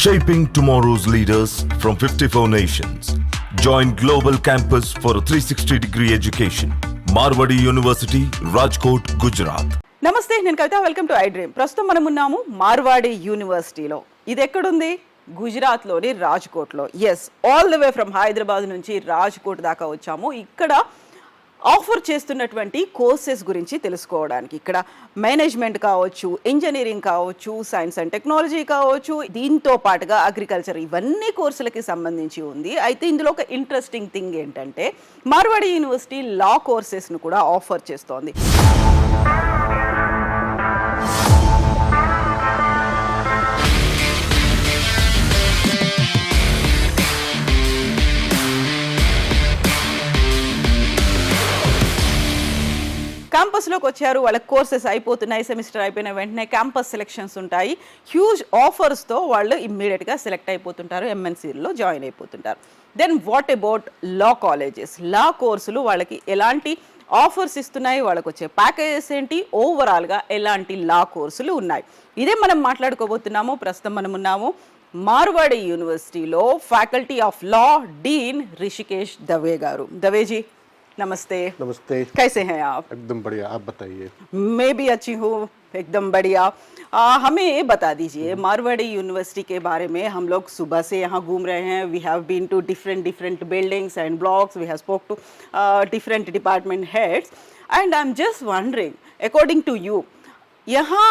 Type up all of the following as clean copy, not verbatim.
Shaping tomorrow's leaders from 54 nations. Join Global Campus for a 360-degree education. Marwadi University, Rajkot, Gujarat. నమస్తే, నేను Kavitha. Welcome to I dream. ప్రస్తుతం మనం ఉన్నాము మార్వాడి యూనివర్సిటీలో. ఇది ఎక్కడుంది? గుజరాత్లోని రాజ్కోట్లో. Yes, all the way from Hyderabad నుంచి రాజ్కోట్ దాకా వచ్చాము. ఇక్కడ ఆఫర్ చేస్తున్నటువంటి కోర్సెస్ గురించి తెలుసుకోవడానికి. ఇక్కడ మేనేజ్మెంట్ కావచ్చు, ఇంజనీరింగ్ కావచ్చు, సైన్స్ అండ్ టెక్నాలజీ కావచ్చు, దీంతో పాటుగా అగ్రికల్చర్, ఇవన్నీ కోర్సులకి సంబంధించి ఉంది. అయితే ఇందులో ఒక ఇంట్రెస్టింగ్ థింగ్ ఏంటంటే మార్వాడి యూనివర్సిటీ లా కోర్సెస్ను కూడా ఆఫర్ చేస్తోంది. క్యాంపస్లోకి వచ్చారు, వాళ్ళ కోర్సెస్ అయిపోతున్నాయి, సెమిస్టర్ అయిపోయిన వెంటనే క్యాంపస్ సెలెక్షన్స్ ఉంటాయి. హ్యూజ్ ఆఫర్స్తో వాళ్ళు ఇమ్మీడియట్గా సెలెక్ట్ అయిపోతుంటారు, ఎంఎన్సీలో జాయిన్ అయిపోతుంటారు. Then what about law colleges? Law కోర్సులు వాళ్ళకి ఎలాంటి ఆఫర్స్ ఇస్తున్నాయి, వాళ్ళకి వచ్చే ప్యాకేజెస్ ఏంటి, ఓవరాల్గా ఎలాంటి లా కోర్సులు ఉన్నాయి, ఇదే మనం మాట్లాడుకోబోతున్నాము. ప్రస్తుతం మనం ఉన్నాము మార్వాడి యూనివర్సిటీలో. Faculty of law dean Rishikesh Dave garu. Dave ji नमस्ते. नमस्ते. कैसे हैं आप? एकदम बढ़िया, आप बताइए. मैं भी अच्छी हूँ, एकदम बढ़िया. हमें ये बता दीजिए मारवाड़ी यूनिवर्सिटी के बारे में. हम लोग सुबह से यहाँ घूम रहे हैं. We have been to different buildings and blocks. We have spoke to different department heads and I am just wondering, according to you, यहाँ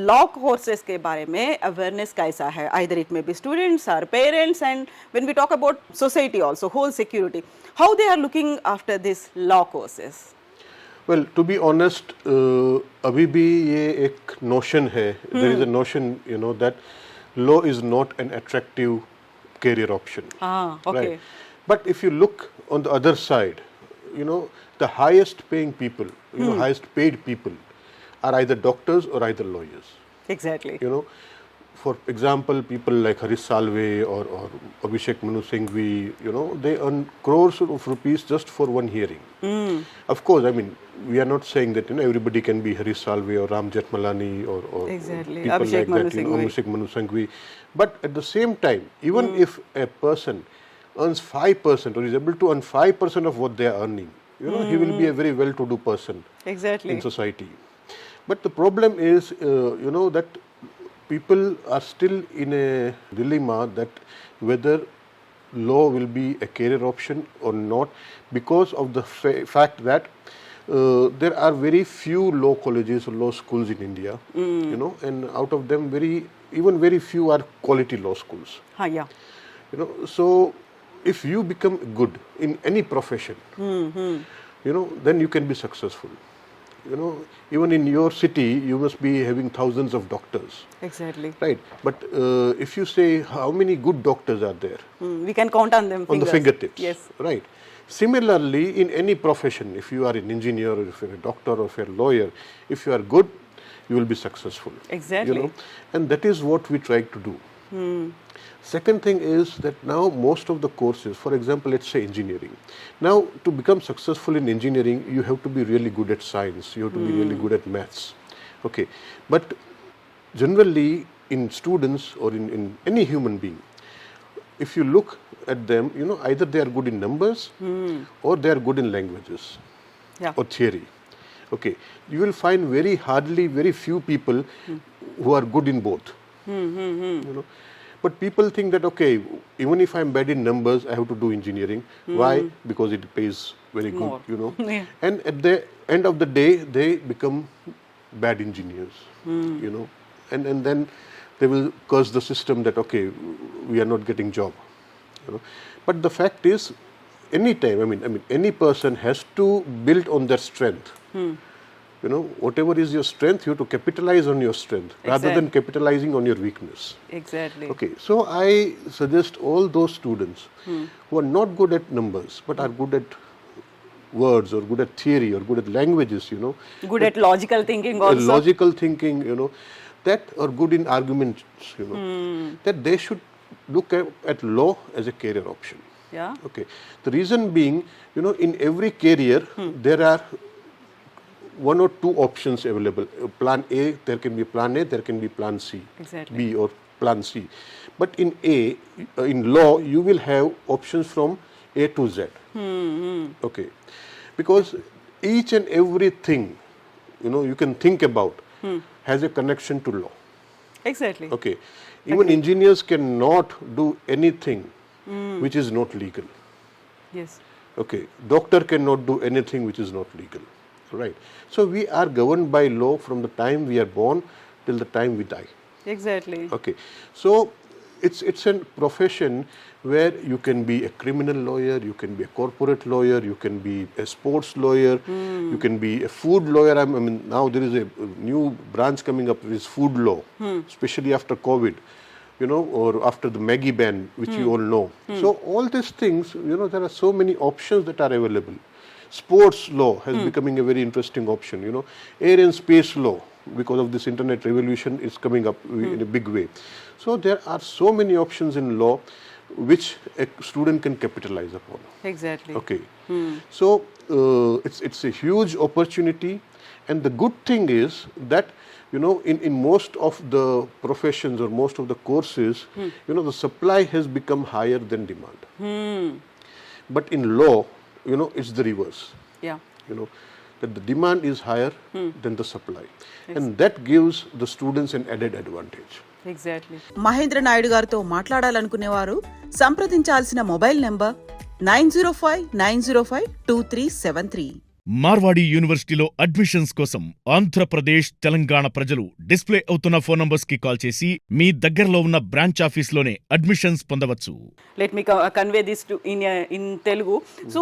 लॉ कोर्सेज के बारे में अवेयरनेस कैसा है? Either it may be students और parents, and when we talk about society also, whole security, how they are looking after this law courses? Well, to be honest, अभी भी ये एक notion है. There is a notion, you know, that law is not an attractive career option. Okay. Right? But if you look on the other side, you know, the highest paying people, you know, highest paid people are either doctors or either lawyers. Exactly. You know, for example, people like Harish Salve or Abhishek Manu Singhvi, you know, they earn crores of rupees just for one hearing. Of course, I mean, we are not saying that, you know, everybody can be Harish Salve or Ram Jethmalani or exactly. people Abhishek like Manu that, you know, Singhvi. Abhishek Manu Singhvi. But at the same time, even if a person earns 5% or is able to earn 5% of what they are earning, you know, he will be a very well-to-do person Exactly. in society. But the problem is, you know, that people are still in a dilemma that whether law will be a career option or not, because of the fact that there are very few law colleges or law schools in India, you know, and out of them very few are quality law schools. Yeah. You know, so if you become good in any profession, you know, then you can be successful. You know, even in your city, you must be having thousands of doctors. Exactly. Right. But if you say how many good doctors are there? We can count on them. On the fingertips. Yes. Right. Similarly, in any profession, if you are an engineer or if you're a doctor or if you're a lawyer, if you are good, you will be successful. Exactly. You know, and that is what we try to do. Second thing is that now most of the courses, for example, let's say engineering. Now, to become successful in engineering, you have to be really good at science. You have to be really good at maths. Okay. But generally, in students or in any human being, if you look at them, you know, either they are good in numbers or they are good in languages or theory. Okay. You will find very few people who are good in both. You know. But people think that, okay, even if I'm bad in numbers, I have to do engineering. Why? Because it pays very good, more. you know. Yeah. And at the end of the day, they become bad engineers, you know. And then they will curse the system that, okay, we are not getting job, you know. But the fact is, any time, I mean, any person has to build on their strength. You know, whatever is your strength, you have to capitalize on your strength rather than capitalizing on your weakness. Exactly. Okay, so I suggest all those students who are not good at numbers but are good at words or good at theory or good at languages, you know. Good at logical thinking also. Logical thinking, you know, that are good in arguments, you know, that they should look at law as a career option. Yeah. Okay, the reason being, you know, in every career there are one or two options available. Plan A, there can be plan A, there can be plan C, Exactly. B or plan C. But in in law, you will have options from A to Z. Okay, because each and everything, you can think about has a connection to law. Exactly. Okay, even engineers cannot do anything which is not legal. Yes. Okay, doctor cannot do anything which is not legal, right? So we are governed by law from the time we are born till the time we die. Exactly. Okay, so it's a profession where you can be a criminal lawyer, you can be a corporate lawyer, you can be a sports lawyer, you can be a food lawyer. I mean, now there is a new branch coming up with food law, especially after COVID, or after the Maggie ban, which you all know. So all these things, there are so many options that are available. Sports law has becoming a very interesting option. Air and space law, because of this internet revolution, is coming up in a big way. So there are so many options in law which a student can capitalize upon. Exactly. Okay, so it's a huge opportunity, and the good thing is that in most of the professions or most of the courses, the supply has become higher than demand. But in law, it's the reverse. Yeah. That the demand is higher than the supply, and that gives the students an added advantage. Exactly. Mahendra Naidu గారితో మాట్లాడాలనుకునేవారు సంప్రదించాల్సిన mobile number 9059052373. Marwadi యూనివర్సిటీలో admissions కోసం ఆంధ్రప్రదేశ్, తెలంగాణ ప్రజలు display అవుతున్న phone numbers కి call చేసి మీ దగ్గరలో ఉన్న బ్రాంచ్ ఆఫీస్లోనే అడ్మిషన్స్ పొందవచ్చు. Let me convey this to in Telugu. So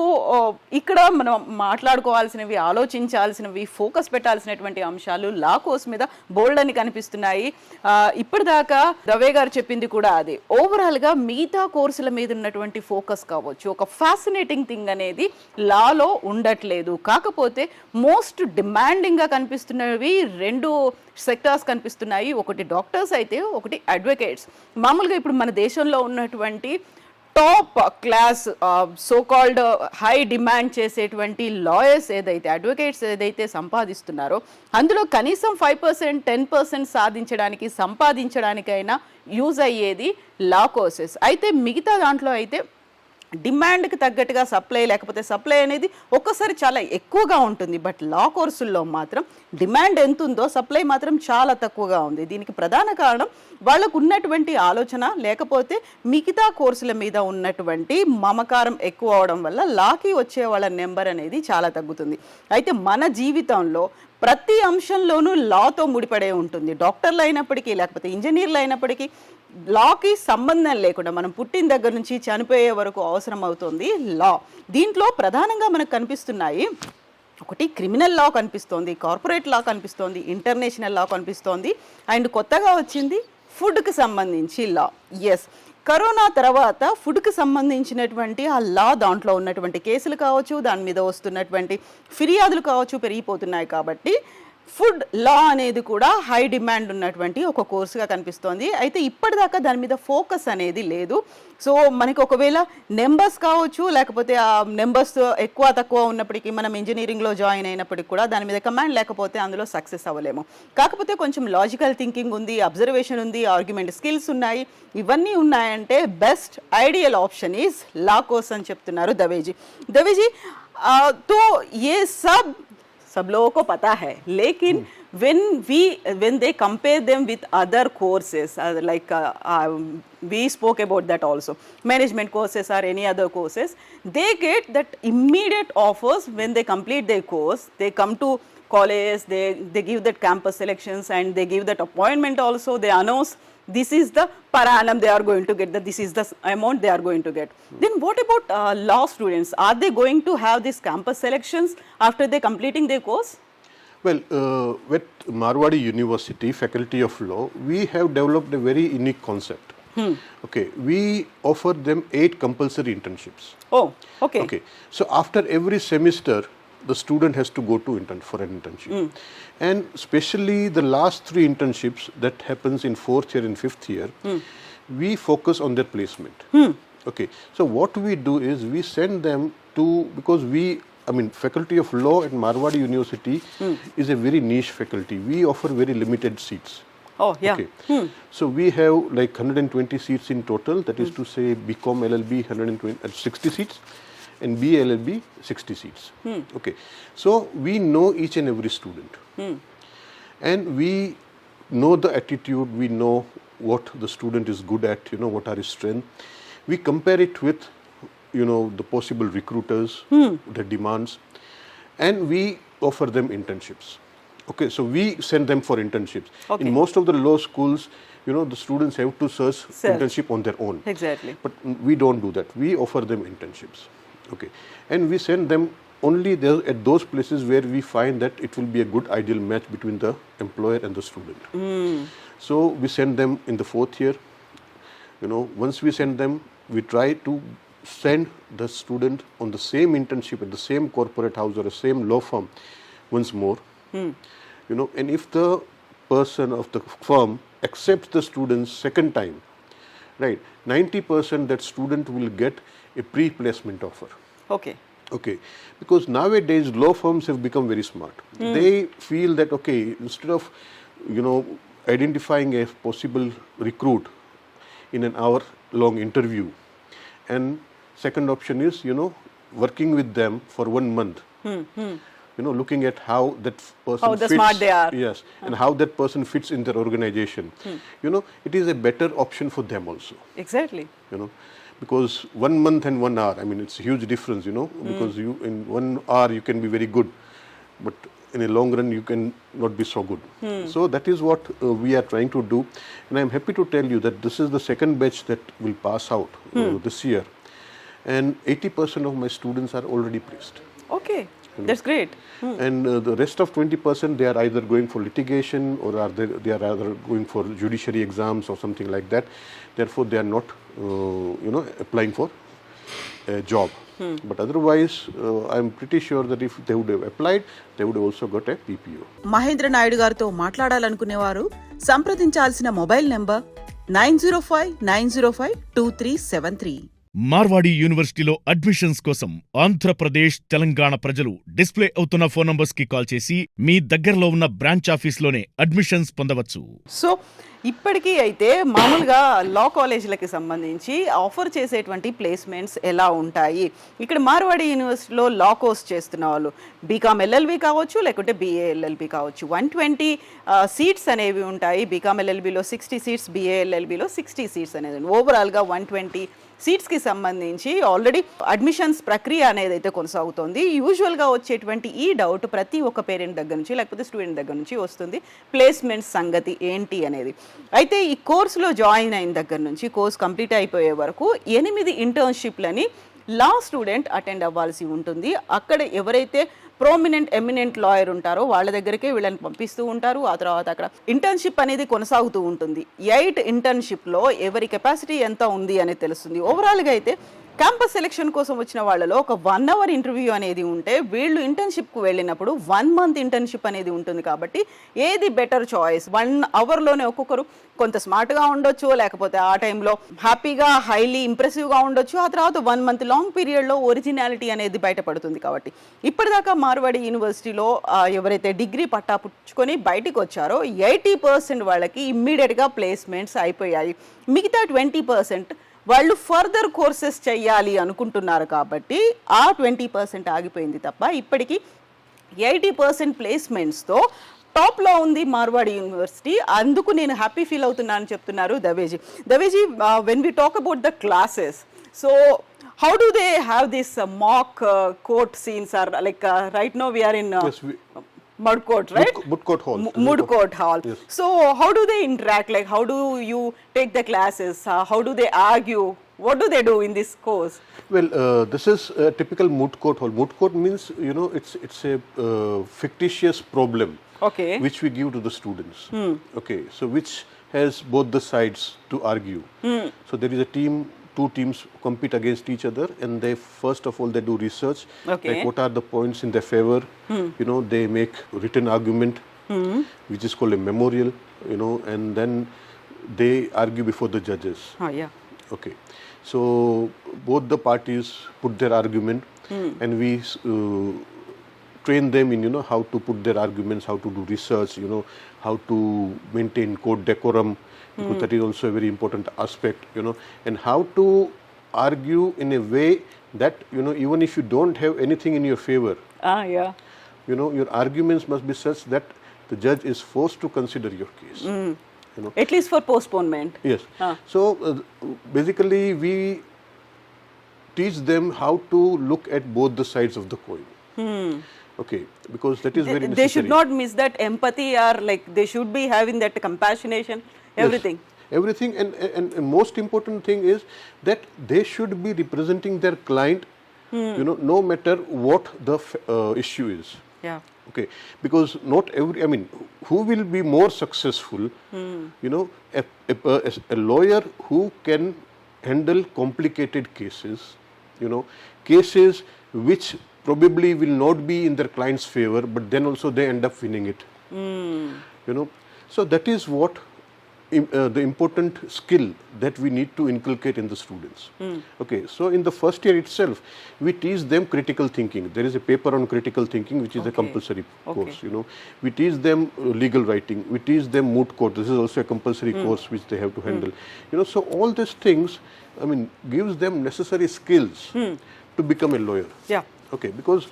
ఇక్కడ మనం మాట్లాడుకోవాల్సినవి, ఆలోచించాల్సినవి, ఫోకస్ పెట్టాల్సినటువంటి అంశాలు లా కోర్స్ మీద బోల్డ్ అని కనిపిస్తున్నాయి. ఇప్పటిదాకా రవే గారు చెప్పింది కూడా అదే. ఓవరాల్గా మిగతా కోర్సుల మీద ఉన్నటువంటి ఫోకస్ కావచ్చు, ఒక ఫ్యాసినేటింగ్ థింగ్ అనేది లాలో ఉండట్లేదు. కాకపోతే మోస్ట్ డిమాండింగ్గా కనిపిస్తున్నవి రెండు సెక్టార్స్ కనిపిస్తున్నాయి. ఒకటి డాక్టర్స్ అయితే, ఒకటి అడ్వకేట్స్. మామూలుగా ఇప్పుడు మన దేశంలో ఉన్నటువంటి top class so called high demand చేసేటువంటి లాయర్స్ ఏదైతే, అడ్వకేట్స్ ఏదైతే సంపాదిస్తున్నారో అందులో కనీసం 5%, 10% సాధించడానికి, సంపాదించడానికైనా యూజ్ అయ్యేది లా కోర్సెస్. అయితే మిగతా దాంట్లో అయితే డిమాండ్కి తగ్గట్టుగా సప్లై, లేకపోతే సప్లై అనేది ఒక్కసారి చాలా ఎక్కువగా ఉంటుంది. బట్ లా కోర్సుల్లో మాత్రం డిమాండ్ ఎంత ఉందో సప్లై మాత్రం చాలా తక్కువగా ఉంది. దీనికి ప్రధాన కారణం వాళ్ళకు ఉన్నటువంటి ఆలోచన, లేకపోతే మిగతా కోర్సుల మీద ఉన్నటువంటి మమకారం ఎక్కువ అవడం వల్ల లాకి వచ్చే వాళ్ళ నెంబర్ అనేది చాలా తగ్గుతుంది. అయితే మన జీవితంలో ప్రతి అంశంలోనూ లాతో ముడిపడే ఉంటుంది. డాక్టర్లు అయినప్పటికీ, లేకపోతే ఇంజనీర్లు అయినప్పటికీ లాకి సంబంధం లేకుండా మనం పుట్టిన దగ్గర నుంచి చనిపోయే వరకు అవసరం అవుతుంది లా. దీంట్లో ప్రధానంగా మనకు కనిపిస్తున్నాయి, ఒకటి క్రిమినల్ లా కనిపిస్తోంది, కార్పొరేట్ లా కనిపిస్తోంది, ఇంటర్నేషనల్ లా కనిపిస్తోంది, అండ్ కొత్తగా వచ్చింది ఫుడ్కి సంబంధించి లా. ఎస్, కరోనా తర్వాత ఫుడ్కి సంబంధించినటువంటి ఆ లా, దాంట్లో ఉన్నటువంటి కేసులు కావచ్చు, దాని మీద వస్తున్నటువంటి ఫిర్యాదులు కావచ్చు పెరిగిపోతున్నాయి. కాబట్టి ఫుడ్ లా అనేది కూడా హై డిమాండ్ ఉన్నటువంటి ఒక కోర్సుగా కనిపిస్తోంది. అయితే ఇప్పటిదాకా దాని మీద ఫోకస్ అనేది లేదు. సో మనకి ఒకవేళ నెంబర్స్ కావచ్చు, లేకపోతే ఆ నెంబర్స్ ఎక్కువ తక్కువ ఉన్నప్పటికీ, మనం ఇంజనీరింగ్లో జాయిన్ అయినప్పటికీ కూడా దాని మీద కమాండ్ లేకపోతే అందులో సక్సెస్ అవ్వలేము. కాకపోతే కొంచెం లాజికల్ థింకింగ్ ఉంది, అబ్జర్వేషన్ ఉంది, ఆర్గ్యుమెంట్ స్కిల్స్ ఉన్నాయి. ఇవన్నీ ఉన్నాయంటే best ideal option is law course అని చెప్తున్నారు దవేజీ. తో ఏ सब लोगों को पता है, लेकिन when they compare them with other courses, like we spoke about that also, management courses or any other courses, they get that immediate offers when they complete their course. They come to college, they give that campus selections, and they give that appointment also. They announce this is the per annum they are going to get, that this is the amount they are going to get. Then what about law students? Are they going to have these campus selections after they completing their course? Well, with Marwadi University Faculty of Law, we have developed a very unique concept. Okay, we offer them 8 compulsory internships. Oh, okay. Okay, so after every semester, the student has to go to for an internship. And especially the last 3 internships that happens in 4th year and 5th year, we focus on their placement. Okay, so what we do is we send them to, because we faculty of law at Marwadi University is a very niche faculty. We offer very limited seats. Oh, yeah. Okay. So we have like 120 seats in total. That is to say, BCom LLB 60 seats, and BA LLB 60 seats. Okay. So we know each and every student, and we know the attitude. We know what the student is good at. What are his strengths. We compare it with the possible recruiters, their demands, and we offer them internships. Okay, so we send them for internships. Okay. In most of the law schools, the students have to search internship on their own. Exactly. But we don't do that. We offer them internships. Okay, and we send them only there at those places where we find that it will be a good ideal match between the employer and the student. So we send them in the 4th year. Once we send them, we try to send the student on the same internship at the same corporate house or the same law firm once more. And if the person of the firm accepts the student's second time, right, 90% that student will get a pre-placement offer. Okay. Okay, because nowadays law firms have become very smart. They feel that, okay, instead of identifying a possible recruit in an hour-long interview, and second option is working with them for 1 month. Looking at how that person How fits, smart they are. Yes, and how that person fits in their organization. It is a better option for them also. Exactly. Because 1 month and 1 hour, it's a huge difference. Because you in 1 hour you can be very good, but in a long run you can not be so good. So that is what we are trying to do, and I am happy to tell you that this is the second batch that will pass out this year, and 80% of my students are already placed. Okay. That's great. And the rest of 20%, they are either going for litigation or they are either going for judiciary exams or something like that. Therefore, they are not, applying for a job. But otherwise, I'm pretty sure that if they would have applied, they would have also got a PPO. Mahindra Naidu గారితో మాట్లాడాలనుకునేవారు సంప్రదించాల్సిన mobile number 9059052373. Marwadi యూనివర్సిటీలో admissions కోసం ఆంధ్రప్రదేశ్, తెలంగాణ ప్రజలు display అవుతున్న phone numbers కి call చేసి మీ దగ్గరలో ఉన్న బ్రాంచ్ ఆఫీస్లోనే అడ్మిషన్స్ పొందవచ్చు. సో ఇప్పటికీ అయితే మామూలుగా లా కాలేజీలకి సంబంధించి ఆఫర్ చేసేటువంటి ప్లేస్మెంట్స్ ఎలా ఉంటాయి, ఇక్కడ మార్వాడి యూనివర్సిటీలో లా కోర్స్ చేస్తున్న వాళ్ళు బీకామ్ ఎల్ఎల్బి కావచ్చు, లేకుంటే బీఏ ఎల్ఎల్బి కావచ్చు, 120 సీట్స్ అనేవి ఉంటాయి. బీకామ్ ఎల్ఎల్బిలో 60 సీట్స్, బీఏ ఎల్ఎల్బిలో 60 సీట్స్ అనేది ఓవరాల్గా 120 సీట్స్కి సంబంధించి ఆల్రెడీ అడ్మిషన్స్ ప్రక్రియ అనేది అయితే కొనసాగుతోంది. యూజువల్గా వచ్చేటువంటి ఈ డౌట్ ప్రతి ఒక్క పేరెంట్ దగ్గర నుంచి లేకపోతే స్టూడెంట్ దగ్గర నుంచి వస్తుంది, ప్లేస్మెంట్ సంగతి ఏంటి అనేది. అయితే ఈ కోర్సులో జాయిన్ అయిన దగ్గర నుంచి కోర్స్ కంప్లీట్ అయిపోయే వరకు 8 ఇంటర్న్షిప్లని లా స్టూడెంట్ అటెండ్ అవ్వాల్సి ఉంటుంది. అక్కడ ఎవరైతే ప్రోమినెంట్ ఎమినెంట్ లాయర్ ఉంటారో వాళ్ళ దగ్గరికే వీళ్ళని పంపిస్తూ ఉంటారు. ఆ తర్వాత అక్కడ ఇంటర్న్షిప్ అనేది కొనసాగుతూ ఉంటుంది. 8 ఇంటర్న్షిప్లో ఎవరి కెపాసిటీ ఎంత ఉంది అనేది తెలుస్తుంది. ఓవరాల్గా అయితే క్యాంపస్ సెలెక్షన్ కోసం వచ్చిన వాళ్ళలో ఒక 1 అవర్ ఇంటర్వ్యూ అనేది ఉంటే వీళ్ళు ఇంటర్న్షిప్కు వెళ్ళినప్పుడు 1 మంత్ ఇంటర్న్షిప్ అనేది ఉంటుంది. కాబట్టి ఏది బెటర్ చాయిస్, 1 అవర్లోనే ఒక్కొక్కరు కొంత స్మార్ట్గా ఉండొచ్చు, లేకపోతే ఆ టైంలో హ్యాపీగా హైలీ ఇంప్రెసివ్గా ఉండొచ్చు. ఆ తర్వాత 1 మంత్ లాంగ్ పీరియడ్లో ఒరిజినాలిటీ అనేది బయటపడుతుంది. కాబట్టి ఇప్పటిదాకా మార్వాడి యూనివర్సిటీలో ఎవరైతే డిగ్రీ పట్టా పుచ్చుకొని బయటికి వచ్చారో 80% వాళ్ళకి ఇమ్మీడియట్గా ప్లేస్మెంట్స్ అయిపోయాయి. మిగతా 20% వాళ్ళు ఫర్దర్ కోర్సెస్ చేయాలి అనుకుంటున్నారు. కాబట్టి ఆ 20% ఆగిపోయింది తప్ప ఇప్పటికీ 80% ప్లేస్మెంట్స్తో టాప్లో ఉంది మార్వాడి యూనివర్సిటీ. అందుకు నేను హ్యాపీ ఫీల్ అవుతున్నానని చెప్తున్నారు Daveji. When we talk about the classes, so how do they have this mock court scenes, or like right now we are in Mud Court, right? Mud Court Hall. Mud Court Hall. Yes. So how do they interact? Like how do you take the classes? How do they argue? What do they do in this course? Well, this is a typical moot court hall. Moot court means, it's a fictitious problem. Okay. Which we give to the students. Okay, so which has both the sides to argue. So there is a team, 2 teams compete against each other, and they first of all they do research. Okay. Like what are the points in their favor. They make written argument, which is called a memorial. And then they argue before the judges. Oh yeah. Okay, so both the parties put their argument, and we train them in how to put their arguments, how to do research, how to maintain court decorum, because that is also a very important aspect, and how to argue in a way that even if you don't have anything in your favor, Yeah. your arguments must be such that the judge is forced to consider your case. At least for postponement. Yes. So basically we teach them how to look at both the sides of the coin. Okay, because that is very necessary. They should not miss that empathy, or like they should be having that compassionation, everything. Yes, everything, and most important thing is that they should be representing their client, no matter what the issue is. Yeah. Okay, because not every, who will be more successful, a lawyer who can handle complicated cases, cases which probably will not be in their client's favor, but then also they end up winning it. So that is what the important skill that we need to inculcate in the students. Okay, so in the first year itself, we teach them critical thinking. There is a paper on critical thinking which is a compulsory course. We teach them legal writing. We teach them moot court. This is also a compulsory course which they have to handle. So all these things, gives them necessary skills to become a lawyer. Yeah. Okay, because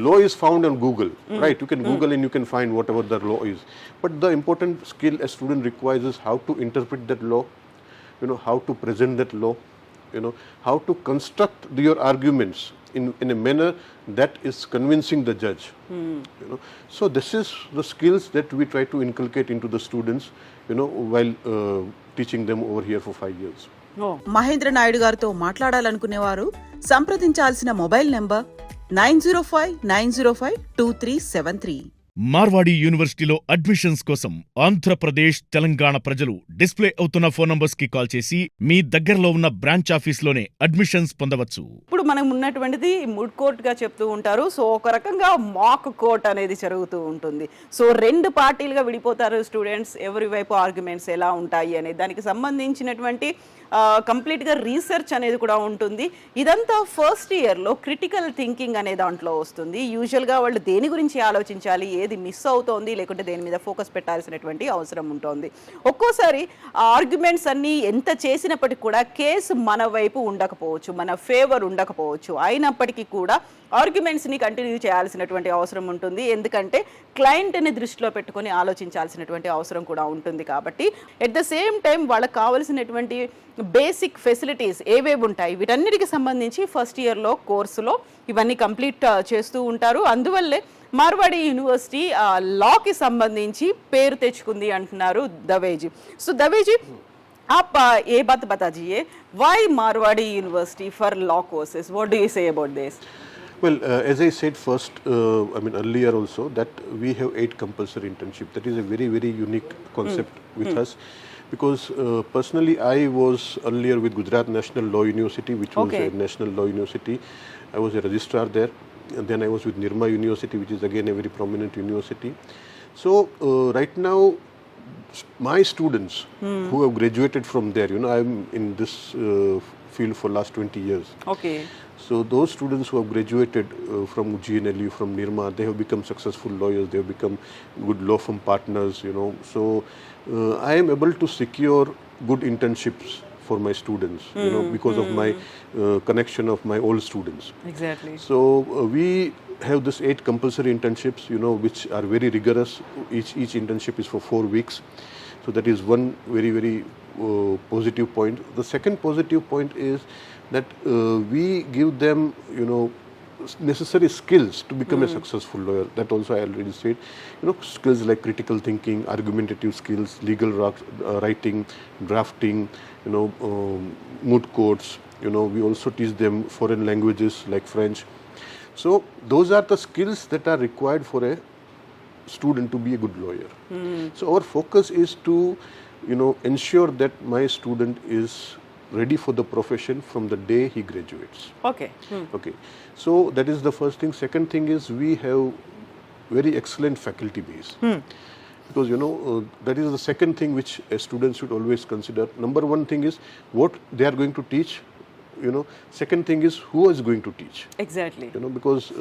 law is found on Google, right? You can Google and you can find whatever the law is. But the important skill a student requires is how to interpret that law, how to present that law, how to construct your arguments in a manner that is convincing the judge. So this is the skills that we try to inculcate into the students, while teaching them over here for 5 years. Mahendra Naidu గారితో మాట్లాడాలనుకునేవారు సంప్రదించాల్సిన mobile number 9059052373. Marwadi యూనివర్సిటీలో admissions కోసం ఆంధ్రప్రదేశ్, తెలంగాణ ప్రజలు display అవుతున్న phone numbers కి call చేసి మీ దగ్గరలో ఉన్న బ్రాంచ్ ఆఫీస్లోనే అడ్మిషన్స్ పొందవచ్చు. ఇప్పుడు మనం ఉన్నటువంటిది ముడ్ కోర్ట్ గా చెప్తూ ఉంటారు. సో ఒక రకంగా మాక్ కోర్ట్ అనేది జరుగుతూ ఉంటుంది. సో రెండు పార్టీలుగా విడిపోతారు స్టూడెంట్స్. ఎవరి వైపు ఆర్గ్యుమెంట్స్ ఎలా ఉంటాయి అనే దానికి సంబంధించినటువంటి కంప్లీట్గా రీసెర్చ్ అనేది కూడా ఉంటుంది. ఇదంతా ఫస్ట్ ఇయర్లో క్రిటికల్ థింకింగ్ అనే దాంట్లో వస్తుంది. యూజువల్గా వాళ్ళు దేని గురించి ఆలోచించాలి, ఏది మిస్ అవుతోంది, లేకుంటే దేని మీద ఫోకస్ పెట్టాల్సినటువంటి అవసరం ఉంటుంది. ఒక్కోసారి ఆర్గ్యుమెంట్స్ అన్నీ ఎంత చేసినప్పటికీ కూడా కేసు మన వైపు ఉండకపోవచ్చు, మన ఫేవర్ ఉండకపోవచ్చు. అయినప్పటికీ కూడా ఆర్గ్యుమెంట్స్ని కంటిన్యూ చేయాల్సినటువంటి అవసరం ఉంటుంది. ఎందుకంటే క్లయింట్ని దృష్టిలో పెట్టుకొని ఆలోచించాల్సినటువంటి అవసరం కూడా ఉంటుంది. కాబట్టి ఎట్ ద సేమ్ టైం వాళ్ళకి కావాల్సినటువంటి బేసిక్ ఫెసిలిటీస్ ఏవేవి ఉంటాయి వీటన్నిటికి సంబంధించి ఫస్ట్ ఇయర్లో కోర్సులో ఇవన్నీ కంప్లీట్ చేస్తూ ఉంటారు. అందువల్లే మార్వాడి యూనివర్సిటీ లాకి సంబంధించి పేరు తెచ్చుకుంది అంటున్నారు దవేజీ. సో దవేజీ, आप ये बात बता दीजिए, why Marwadi University for law courses? What do you say about this? Well, as I said first, earlier also, that we have 8 compulsory internship. That is a very, very unique concept with us. Because personally, I was earlier with Gujarat National Law University, which was a national law university. I was a registrar there. And then I was with Nirma University, which is again a very prominent university. So right now, my students who have graduated from there, I'm in this field for last 20 years. Okay. So those students who have graduated from GNLU, from Nirma, they have become successful lawyers. They have become good law firm partners. So I am able to secure good internships for my students, because of my connection of my old students. Exactly. So we have this 8 compulsory internships, which are very rigorous. Each internship is for 4 weeks. So that is one very, very positive point. The second positive point is that we give them, necessary skills to become a successful lawyer. That also I already said. Skills like critical thinking, argumentative skills, legal writing, drafting, moot courts. We also teach them foreign languages like French. So those are the skills that are required for a student to be a good lawyer. So our focus is to, ensure that my student is ready for the profession from the day he graduates. Okay. Okay. So that is the first thing. Second thing is we have very excellent faculty base. Because that is the second thing which a student should always consider. Number one thing is what they are going to teach, Second thing is who is going to teach. Exactly. Because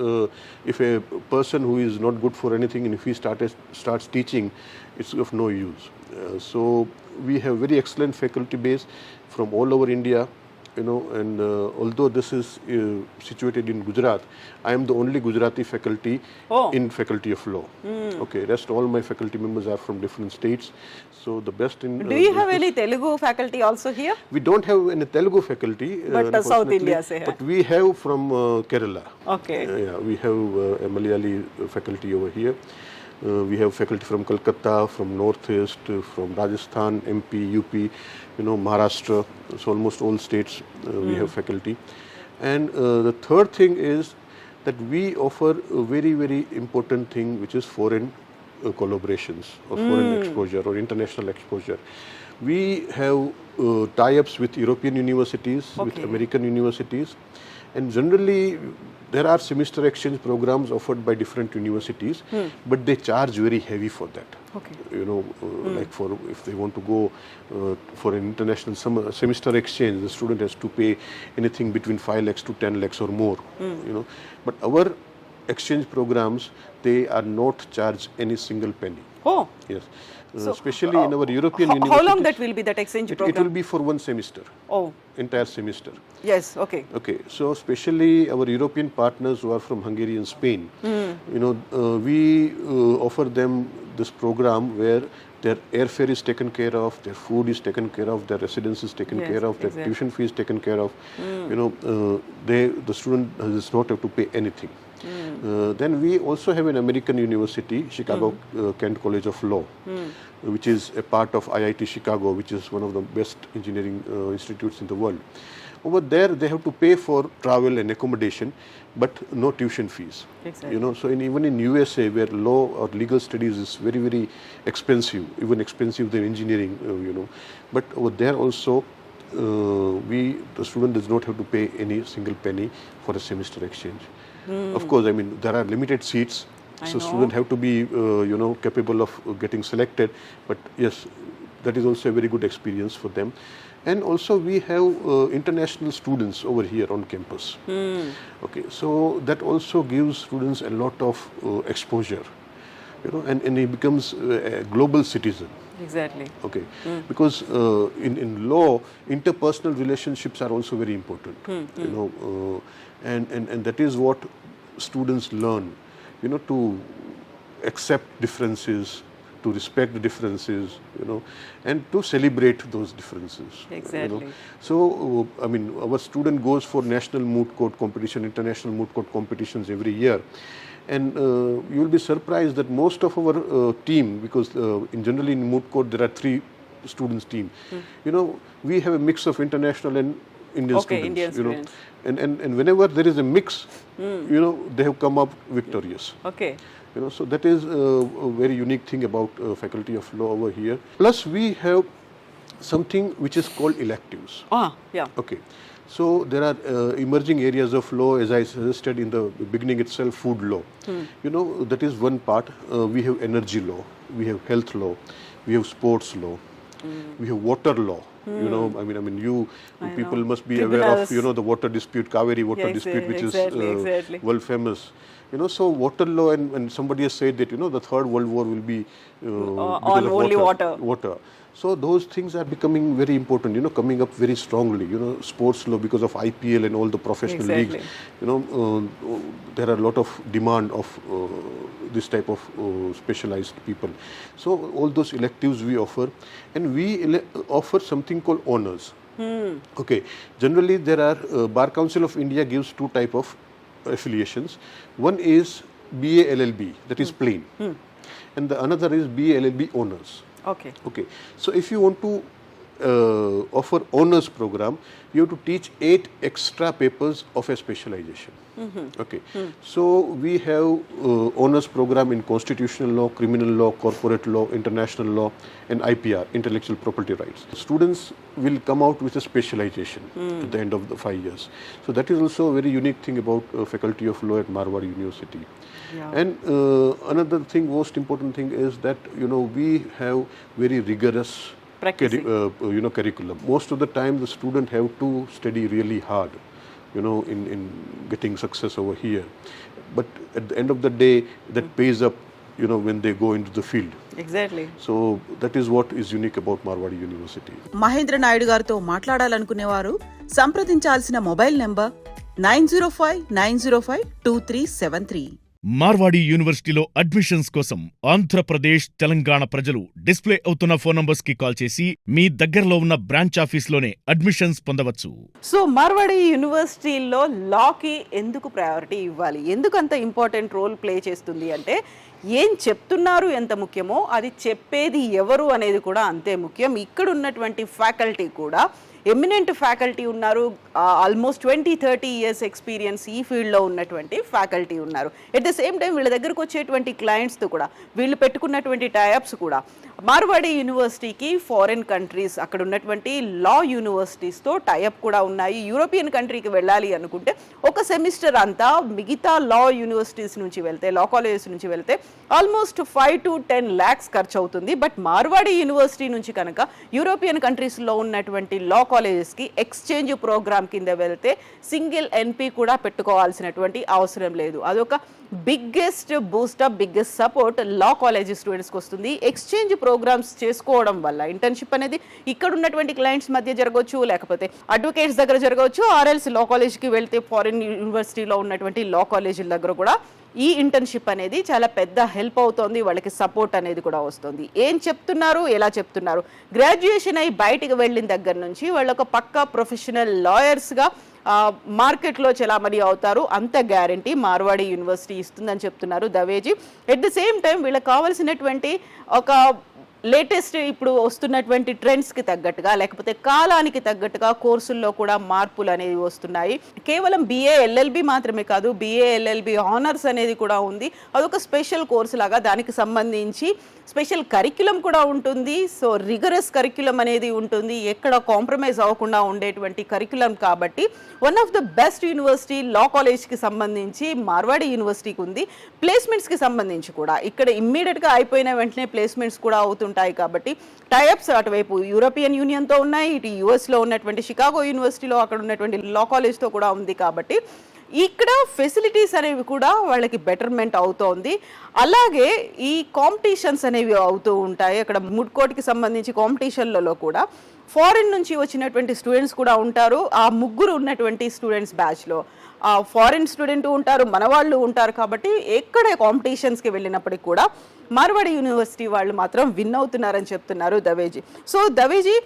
if a person who is not good for anything and if he starts teaching, it's of no use. So we have very excellent faculty base from all over India. And although this is situated in Gujarat, I am the only Gujarati faculty in Faculty of Law. Okay, rest all my faculty members are from different states. So the best in. Do you have any Telugu faculty also here? We don't have any Telugu faculty. But South India se hai. But we have from Kerala. Okay. Yeah, we have a Malayali faculty over here. We have faculty from Kolkata, from Northeast, from Rajasthan, MP, UP, Maharashtra. So almost all states we have faculty. And the third thing is that we offer a very, very important thing, which is foreign collaborations or foreign exposure or international exposure. We have tie-ups with European universities, with American universities, and generally there are semester exchange programs offered by different universities, but they charge very heavy for that. Okay. Like for if they want to go for an international semester exchange, the student has to pay anything between 5 lakhs to 10 lakhs or more. But our exchange programs, they are not charged any single penny. Oh. Yes. Especially in our European How universities. long that will be that exchange It program? will be for one semester. Oh. Entire semester. Yes. Okay. Okay, so especially our European partners who are from Hungary and Spain, we offer them this program where their airfare is taken care of, their food is taken care of, their residence is taken care of, their tuition fee is taken care of. The student does not have to pay anything. Then we also have an American university, Chicago Kent College of Law, which is a part of IIT Chicago, which is one of the best engineering institutes in the world. Over there, they have to pay for travel and accommodation, but no tuition fees. Exactly. So even in USA, where law or legal studies is very, very expensive, even expensive than engineering, but over there also, the student does not have to pay any single penny for a semester exchange. Of course, there are limited seats, so students have to be, capable of getting selected. But yes, that is also a very good experience for them. And also we have international students over here on campus. Okay, so that also gives students a lot of exposure, and he becomes a global citizen. Exactly. Okay, because in law, interpersonal relationships are also very important. And that is what students learn, to accept differences, to respect the differences, and to celebrate those differences. Exactly. So, our student goes for national moot court competition, international moot court competitions every year. And you will be surprised that most of our team, because generally in moot court there are 3 students team, we have a mix of international and Indian students. Indian students. And whenever there is a mix, they have come up victorious. Okay. So that is a very unique thing about Faculty of Law over here. Plus we have something which is called electives. Yeah. Okay. So there are emerging areas of law, as I suggested in the beginning itself, food law. That is one part. We have energy law, we have health law, we have sports law, we have water law. You people must be aware of, the water dispute, Kaveri water dispute, which is world famous. So water law, and somebody has said that, the Third World War will be on only water. So those things are becoming very important, coming up very strongly. Sports law, because of IPL and all the professional leagues, there are a lot of demand of this type of specialized people. So all those electives we offer, and we offer something called honors. Okay, generally there are Bar Council of India gives 2 type of affiliations. One is BA LLB, that is plain, and the another is BA LLB honors. Okay. Okay. So if you want to offer honors program, you have to teach 8 extra papers of a specialization. Okay. So we have honors program in constitutional law, criminal law, corporate law, international law, and IPR, intellectual property rights. Students will come out with a specialization at the end of the 5 years. So that is also a very unique thing about Faculty of Law at Marwari University. Yeah. And another thing, most important thing is that, we have very rigorous Practicing. curriculum. Most of the time the student have to study really hard, in getting success over here. But at the end of the day, that pays up, when they go into the field. Exactly. So that is what is unique about Marwadi University. Mahendra Naidu గారితో మాట్లాడాలనుకునేవారు సంప్రదించాల్సిన mobile number 9059052373. Marwadi యూనివర్సిటీలో admissions కోసం ఆంధ్రప్రదేశ్, తెలంగాణ ప్రజలు display అవుతున్న phone numbers కి call చేసి మీ దగ్గరలో ఉన్న బ్రాంచ్ ఆఫీస్లోనే అడ్మిషన్స్ పొందవచ్చు. సో మార్వాడి యూనివర్సిటీలో లాకి ఎందుకు ప్రయారిటీ ఇవ్వాలి, ఎందుకు అంత ఇంపార్టెంట్ రోల్ ప్లే చేస్తుంది అంటే ఏం చెప్తున్నారు ఎంత ముఖ్యమో అది చెప్పేది ఎవరు అనేది కూడా అంతే ముఖ్యం. ఇక్కడ ఉన్నటువంటి ఫ్యాకల్టీ కూడా ఎమినెంట్ ఫ్యాకల్టీ ఉన్నారు. ఆల్మోస్ట్ 20-30 ఇయర్స్ ఎక్స్పీరియన్స్ ఈ ఫీల్డ్లో ఉన్నటువంటి ఫ్యాకల్టీ ఉన్నారు. ఎట్ ద సేమ్ టైం వీళ్ళ దగ్గరకు వచ్చేటువంటి క్లయింట్స్తో కూడా వీళ్ళు పెట్టుకున్నటువంటి టైఅప్స్ కూడా మార్వాడి యూనివర్సిటీకి ఫారిన్ కంట్రీస్, అక్కడ ఉన్నటువంటి లా యూనివర్సిటీస్తో టైఅప్ కూడా ఉన్నాయి. యూరోపియన్ కంట్రీకి వెళ్ళాలి అనుకుంటే ఒక సెమిస్టర్ అంతా మిగతా లా యూనివర్సిటీస్ నుంచి వెళ్తే, లా కాలేజెస్ నుంచి వెళ్తే ఆల్మోస్ట్ 5 to 10 lakhs ఖర్చు అవుతుంది. బట్ మార్వాడి యూనివర్సిటీ నుంచి కనుక యూరోపియన్ కంట్రీస్లో ఉన్నటువంటి లా కాలేజెస్కి ఎక్స్చేంజ్ ప్రోగ్రామ్ కింద వెళ్తే సింగిల్ ఎన్పి కూడా పెట్టుకోవాల్సినటువంటి అవసరం లేదు. అదొక biggest boost up, biggest support law college స్టూడెంట్స్కి వస్తుంది. ఎక్స్చేంజ్ ప్రోగ్రామ్స్ చేసుకోవడం వల్ల ఇంటర్న్షిప్ అనేది ఇక్కడ ఉన్నటువంటి క్లయింట్స్ మధ్య జరగవచ్చు, లేకపోతే అడ్వకేట్స్ దగ్గర జరగవచ్చు, ఆర్ఎల్స్ లా కాలేజ్కి వెళ్తే ఫారిన్ యూనివర్సిటీలో ఉన్నటువంటి లా కాలేజీల దగ్గర కూడా ఈ ఇంటర్న్షిప్ అనేది చాలా పెద్ద హెల్ప్ అవుతుంది. వాళ్ళకి సపోర్ట్ అనేది కూడా వస్తుంది. ఏం చెప్తున్నారు, ఎలా చెప్తున్నారు, గ్రాడ్యుయేషన్ అయి బయటికి వెళ్ళిన దగ్గర నుంచి వాళ్ళు ఒక పక్కా ప్రొఫెషనల్ లాయర్స్గా మార్కెట్లో చలామణి అవుతారు. అంత గ్యారంటీ మార్వాడి యూనివర్సిటీ ఇస్తుందని చెప్తున్నారు దవేజీ. ఎట్ ద సేమ్ టైం వీళ్ళకి కావాల్సినటువంటి ఒక లేటెస్ట్ ఇప్పుడు వస్తున్నటువంటి ట్రెండ్స్కి తగ్గట్టుగా, లేకపోతే కాలానికి తగ్గట్టుగా కోర్సుల్లో కూడా మార్పులు అనేవి వస్తున్నాయి. కేవలం BA LLB మాత్రమే కాదు, BA LLB ఆనర్స్ అనేది కూడా ఉంది. అదొక స్పెషల్ కోర్సు లాగా, దానికి సంబంధించి స్పెషల్ కరిక్యులం కూడా ఉంటుంది. సో రిగరస్ కరిక్యులం అనేది ఉంటుంది, ఎక్కడ కాంప్రమైజ్ అవ్వకుండా ఉండేటువంటి కరిక్యులం. కాబట్టి one of the best university law కాలేజ్కి సంబంధించి మార్వాడి యూనివర్సిటీకి ఉంది. ప్లేస్మెంట్స్కి సంబంధించి కూడా ఇక్కడ ఇమ్మీడియట్గా అయిపోయిన వెంటనే ప్లేస్మెంట్స్ కూడా అవుతుంటాయి. కాబట్టి టైఅప్స్ అటువైపు యూరోపియన్ యూనియన్తో ఉన్నాయి, ఇటు యుఎస్లో ఉన్నటువంటి షికాగో యూనివర్సిటీలో అక్కడ ఉన్నటువంటి లా కాలేజ్తో కూడా ఉంది. కాబట్టి ఇక్కడ ఫెసిలిటీస్ అనేవి కూడా వాళ్ళకి బెటర్మెంట్ అవుతోంది. అలాగే ఈ కాంపిటీషన్స్ అనేవి అవుతూ ఉంటాయి. అక్కడ ముడ్కోట్కి సంబంధించి కాంపిటీషన్లలో కూడా ఫారిన్ నుంచి వచ్చినటువంటి స్టూడెంట్స్ కూడా ఉంటారు. ఆ ముగ్గురు ఉన్నటువంటి స్టూడెంట్స్ బ్యాచ్లో ఫారిన్ స్టూడెంట్ ఉంటారు, మన వాళ్ళు ఉంటారు. కాబట్టి ఎక్కడ కాంపిటీషన్స్కి వెళ్ళినప్పటికీ కూడా మార్వాడి యూనివర్సిటీ వాళ్ళు మాత్రం విన్ అవుతున్నారని చెప్తున్నారు Daveji. So Daveji,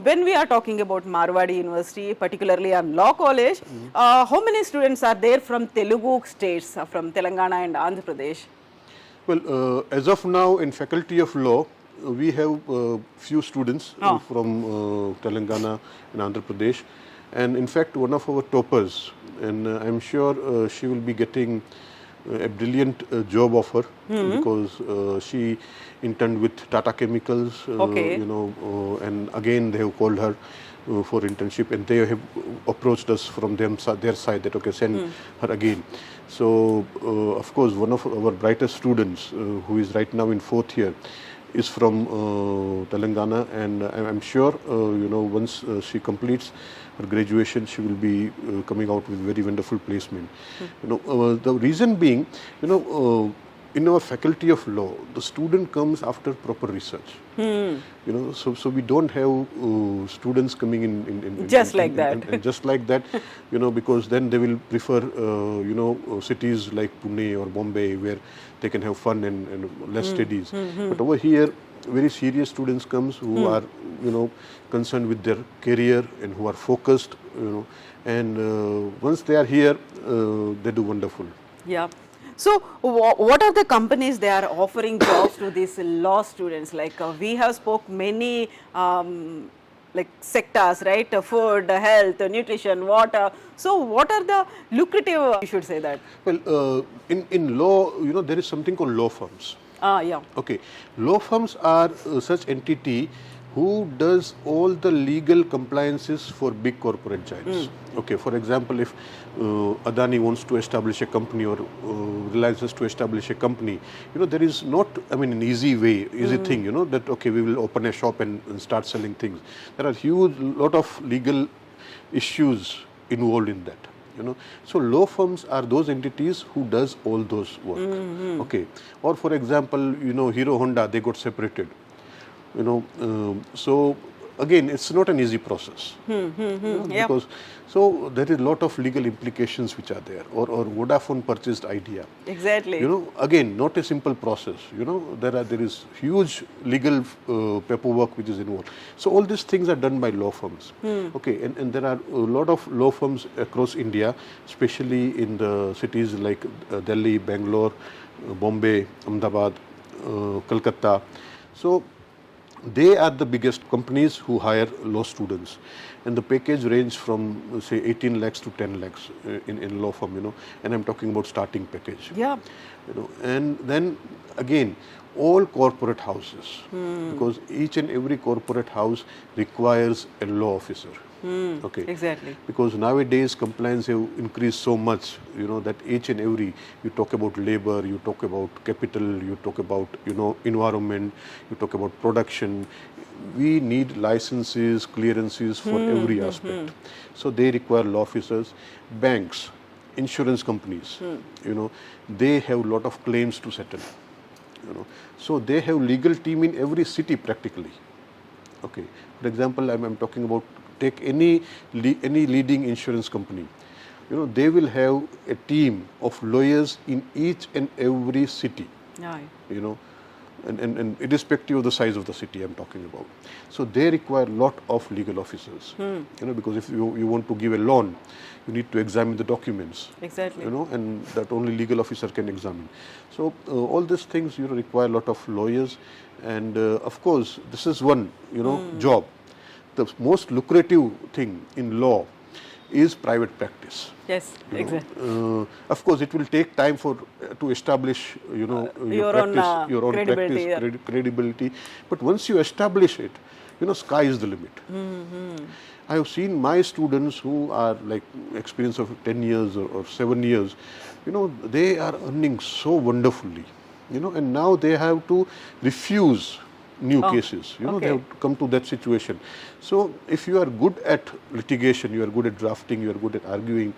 when we are talking about Marwadi University, particularly on law college, how many students are there from Telugu states, from Telangana and Andhra Pradesh? Well, as of now in Faculty of Law, we have few students from Telangana and Andhra Pradesh, and in fact one of our toppers, and I'm sure she will be getting a brilliant job offer because she interned with Tata Chemicals, and again they have called her for internship, and they have approached us from their side that okay, send her again. So of course one of our brightest students who is right now in 4th year is from Telangana, and I'm sure once she completes her graduation she will be coming out with very wonderful placement. The reason being, in our Faculty of Law the student comes after proper research. So we don't have students coming in just like that, and just like that, because then they will prefer cities like Pune or Bombay where they can have fun and less studies. But over here very serious students comes who are concerned with their career and who are focused, and once they are here they do wonderful. Yeah. So what are the companies they are offering jobs to these law students? Like we have spoke many like sectors, right? Food, health, nutrition, water. So what are the lucrative, you should say that? Well, in law, there is something called law firms. Yeah. Okay. Law firms are such entity who does all the legal compliances for big corporate giants. Okay, for example, if Adani wants to establish a company or Reliance has to establish a company, there is not, an easy way, easy thing, that okay, we will open a shop and start selling things. There are huge lot of legal issues involved in that. So law firms are those entities who does all those work. Okay, or for example, Hero Honda, they got separated. So again, it's not an easy process. Because so there is a lot of legal implications which are there. Or Vodafone purchased Idea. Exactly. Again, not a simple process. There is huge legal paperwork which is involved. So all these things are done by law firms. Okay, and there are a lot of law firms across India, especially in the cities like Delhi, Bangalore, Bombay, Ahmedabad, Kolkata. So they are the biggest companies who hire law students, and the package range from say 18 lakhs to 10 lakhs in law firm, and I'm talking about starting package. Yeah. And then again, all corporate houses, because each and every corporate house requires a law officer. Okay. Exactly. Because nowadays compliance have increased so much, that each and every, you talk about labor, you talk about capital, you talk about, environment, you talk about production. We need licenses, clearances for every aspect. So they require law officers. Banks, insurance companies, they have a lot of claims to settle. So they have legal team in every city practically. Okay. For example, I'm talking about, take any leading insurance company. They will have a team of lawyers in each and every city. Yeah. And irrespective of the size of the city I'm talking about. So they require a lot of legal officers. Because if you want to give a loan, you need to examine the documents. Exactly. And that only legal officer can examine. So all these things require a lot of lawyers, and of course this is one job. The most lucrative thing in law is private practice. Yes, exactly. Of course, it will take time to establish, your practice, your own credibility, practice, credibility. But once you establish it, sky is the limit. I have seen my students who are like experience of 10 years or 7 years, they are earning so wonderfully, and now they have to refuse new cases. They have to come to that situation. So if you are good at litigation, you are good at drafting, you are good at arguing,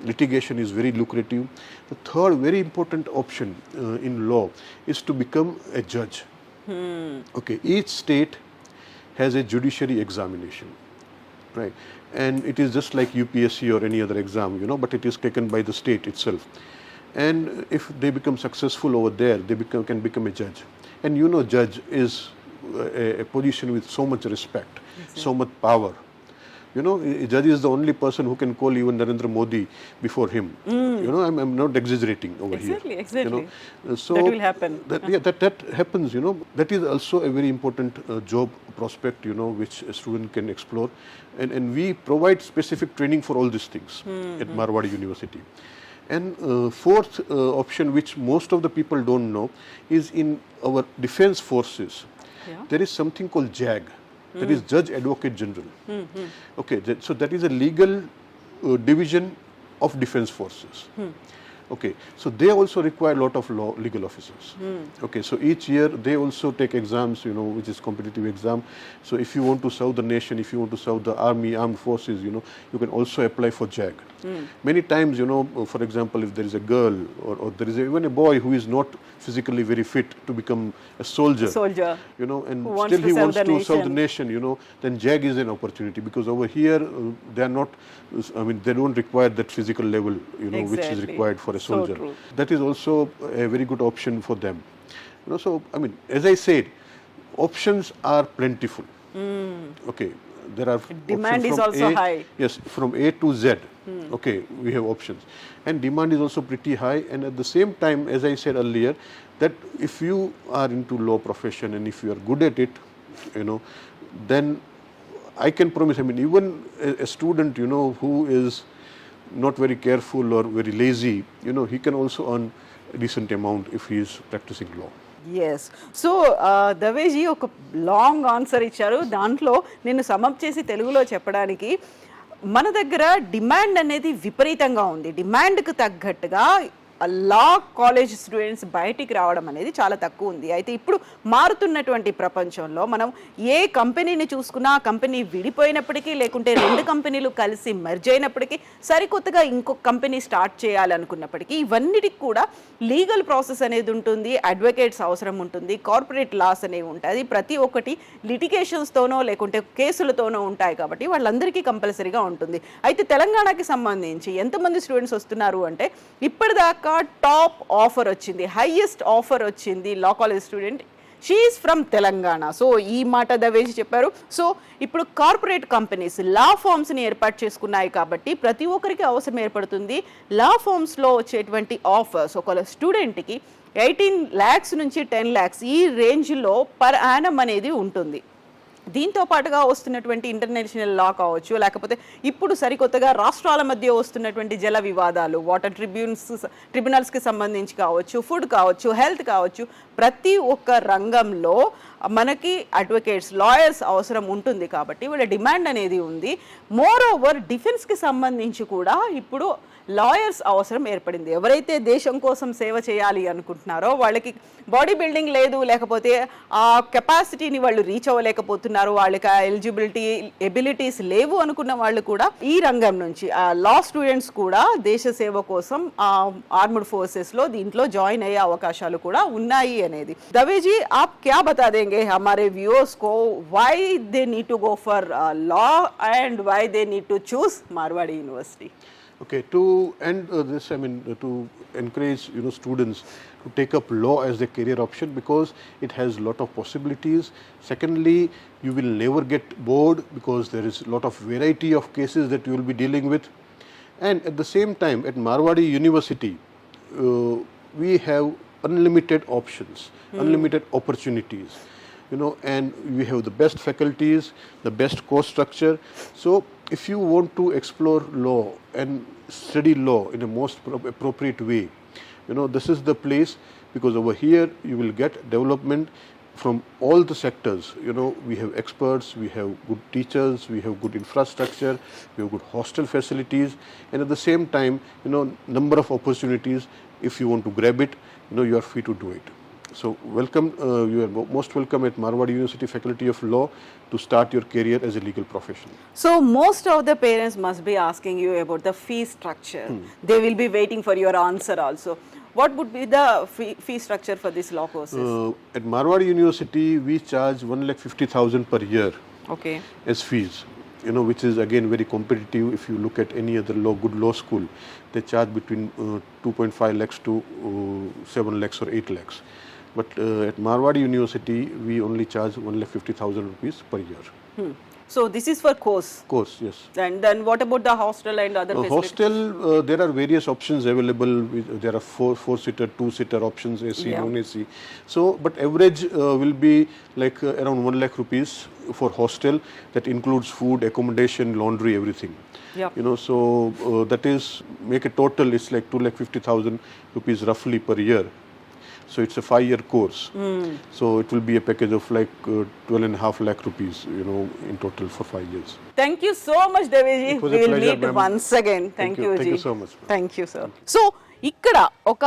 litigation is very lucrative. The third very important option in law is to become a judge. Okay, each state has a judiciary examination, right? And it is just like UPSC or any other exam, but it is taken by the state itself. And if they become successful over there, they can become a judge. And judge is a position with so much respect, so much power. A judge is the only person who can call even Narendra Modi before him. I'm not exaggerating over here. Exactly. So that will happen. That happens. That is also a very important job prospect. Which a student can explore, and we provide specific training for all these things at Marwadi University. And fourth option, which most of the people don't know, is in our defense forces. Yeah. There is something called JAG, that is Judge Advocate General. Okay, so that is a legal division of defense forces. Okay, so they also require a lot of legal officers. Okay, so each year they also take exams, which is competitive exam. So if you want to serve the nation, if you want to serve the army, armed forces, you can also apply for JAG. Many times, for example, if there is a girl or there is even a boy who is not physically very fit to become a soldier, and still he wants to serve the nation, then JAG is an opportunity, because over here they are not, they don't require that physical level, which is required for a soldier. So that is also a very good option for them. So as I said, options are plentiful. Okay, there are demand is also high. Yes, from A to Z. Okay, we have options, and demand is also pretty high. And at the same time, as I said earlier, that if you are into law profession and if you are good at it, then I can promise. Even a student, who is not very careful or very lazy, he can also earn a decent amount if he is practicing law. Yes. So Daveji ఒక long answer ఇచ్చారు. దాంట్లో నేను sum up చేసి తెలుగులో చెప్పడానికి, మన దగ్గర demand అనేది విపరీతంగా ఉంది. డిమాండ్కి తగ్గట్టుగా లా కాలేజ్ స్టూడెంట్స్ బయటికి రావడం అనేది చాలా తక్కువ ఉంది. అయితే ఇప్పుడు మారుతున్నటువంటి ప్రపంచంలో మనం ఏ కంపెనీని చూసుకున్నా, ఆ కంపెనీ విడిపోయినప్పటికీ, లేకుంటే రెండు కంపెనీలు కలిసి మెర్జ్ అయినప్పటికీ, సరికొత్తగా ఇంకొక కంపెనీ స్టార్ట్ చేయాలనుకున్నప్పటికీ, ఇవన్నిటికి కూడా లీగల్ ప్రాసెస్ అనేది ఉంటుంది, అడ్వకేట్స్ అవసరం ఉంటుంది, కార్పొరేట్ లాస్ అనేవి ఉంటాయి. ప్రతి ఒక్కటి లిటిగేషన్స్తోనో లేకుంటే కేసులతోనో ఉంటాయి కాబట్టి వాళ్ళందరికీ కంపల్సరీగా ఉంటుంది. అయితే తెలంగాణకి సంబంధించి ఎంతమంది స్టూడెంట్స్ వస్తున్నారు అంటే, ఇప్పటిదాకా టాప్ ఆఫర్ వచ్చింది, హైయెస్ట్ ఆఫర్ వచ్చింది law college student, she's from Telangana. So ఈ మాట దవేజీ చెప్పారు. సో ఇప్పుడు కార్పొరేట్ కంపెనీస్ లా ఫార్మ్స్ని ఏర్పాటు చేసుకున్నాయి కాబట్టి ప్రతి ఒక్కరికి అవసరం ఏర్పడుతుంది. లా ఫార్మ్స్లో వచ్చేటువంటి ఆఫర్స్ ఒక స్టూడెంట్కి 18 lakhs నుంచి 10 lakhs ఈ రేంజ్లో పర్ యానం అనేది ఉంటుంది. దీంతో పాటుగా వస్తున్నటువంటి ఇంటర్నేషనల్ లా కావచ్చు, లేకపోతే ఇప్పుడు సరికొత్తగా రాష్ట్రాల మధ్య వస్తున్నటువంటి జల వివాదాలు, వాటర్ ట్రిబ్యునల్స్కి సంబంధించి కావచ్చు, ఫుడ్ కావచ్చు, హెల్త్ కావచ్చు, ప్రతి ఒక్క రంగంలో మనకి అడ్వకేట్స్, లాయర్స్ అవసరం ఉంటుంది కాబట్టి వీళ్ళ డిమాండ్ అనేది ఉంది. మోర్ ఓవర్ డిఫెన్స్కి సంబంధించి కూడా ఇప్పుడు లాయర్స్ అవసరం ఏర్పడింది. ఎవరైతే దేశం కోసం సేవ చేయాలి అనుకుంటున్నారో, వాళ్ళకి బాడీ బిల్డింగ్ లేదు, లేకపోతే ఆ కెపాసిటీని వాళ్ళు రీచ్ అవ్వలేకపోతున్నారు, వాళ్ళకి ఆ ఎబిలిటీస్ లేవు అనుకున్న వాళ్ళు కూడా ఈ రంగం నుంచి లా స్టూడెంట్స్ కూడా దేశ సేవ కోసం ఆర్మ్డ్ ఫోర్సెస్లో దీంట్లో జాయిన్ అయ్యే అవకాశాలు కూడా ఉన్నాయి అనేది. దవేజీ, आप क्या बता देंगे हमारे व्यूअर्स को, why they need to go for law and why they need to choose Marwadi University? Okay, to end this, I mean, to encourage students to take up law as their career option because it has a lot of possibilities. Secondly, you will never get bored because there is a lot of variety of cases that you will be dealing with. And at the same time, at Marwadi University, we have unlimited options, unlimited opportunities. And we have the best faculties, the best course structure. So if you want to explore law and study law in a most appropriate way, this is the place, because over here you will get development from all the sectors. We have experts, we have good teachers, we have good infrastructure, we have good hostel facilities, and at the same time, number of opportunities. If you want to grab it, you are free to do it. So welcome, you are most welcome at Marwadi University Faculty of Law to start your career as a legal professional. So most of the parents must be asking you about the fee structure. They will be waiting for your answer also. What would be the fee structure for these law courses? At Marwadi University, we charge 1,50,000 per year. Okay. As fees. Which is again very competitive. If you look at any other good law school, they charge between 2.5 lakhs to 7 lakhs or 8 lakhs. But at Marwadi University, we only charge 1,50,000 rupees per year. So this is for course? Course, yes. And then what about the hostel and other facilities? Hostel, there are various options available. There are four-seater, two-seater options, AC, non-AC. So, but average will be like around 1 lakh rupees for hostel. That includes food, accommodation, laundry, everything. Yep. So that is, make a total, it's like 2,50,000 rupees roughly per year. So it's a 5-year course. So it will be a package of like 12.5 lakh rupees, in total for 5 years. Thank you so much, Deveji. It was We a will pleasure, meet ma'am. once again. Thank you, Thank Ji. you so much, ma'am. Thank you, sir. So ఇక్కడ ఒక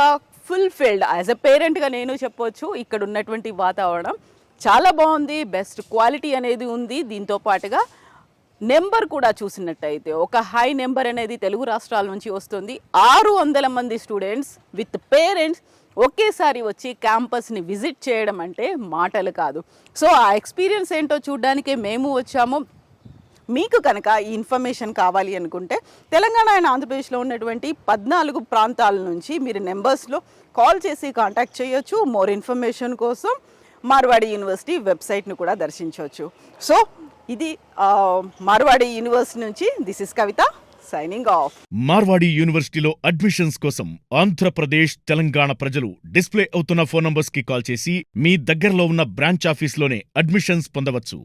fulfilled as a పేరెంట్గా నేను చెప్పొచ్చు, ఇక్కడ ఉన్నటువంటి వాతావరణం చాలా బాగుంది, best quality అనేది ఉంది. దీంతో పాటుగా నెంబర్ కూడా చూసినట్టయితే ఒక హై నెంబర్ అనేది తెలుగు రాష్ట్రాల నుంచి వస్తుంది. 600 మంది స్టూడెంట్స్ విత్ పేరెంట్స్ ఒకేసారి వచ్చి క్యాంపస్ని విజిట్ చేయడం అంటే మాటలు కాదు. సో ఆ ఎక్స్పీరియన్స్ ఏంటో చూడడానికే మేము వచ్చాము. మీకు కనుక ఈ ఇన్ఫర్మేషన్ కావాలి అనుకుంటే తెలంగాణ అండ్ ఆంధ్రప్రదేశ్లో ఉన్నటువంటి 14 ప్రాంతాల నుంచి మీరు నెంబర్స్లో కాల్ చేసి కాంటాక్ట్ చేయొచ్చు. మోర్ ఇన్ఫర్మేషన్ కోసం మార్వాడి యూనివర్సిటీ వెబ్సైట్ను కూడా దర్శించవచ్చు. సో ఇది మార్వాడి యూనివర్సిటీ నుంచి this is Kavitha signing off. Marwadi యూనివర్సిటీలో అడ్మిషన్స్ కోసం ఆంధ్రప్రదేశ్, తెలంగాణ ప్రజలు డిస్ప్లే అవుతున్న ఫోన్ నంబర్స్ కి కాల్ చేసి మీ దగ్గరలో ఉన్న బ్రాంచ్ ఆఫీస్లోనే అడ్మిషన్స్ పొందవచ్చు.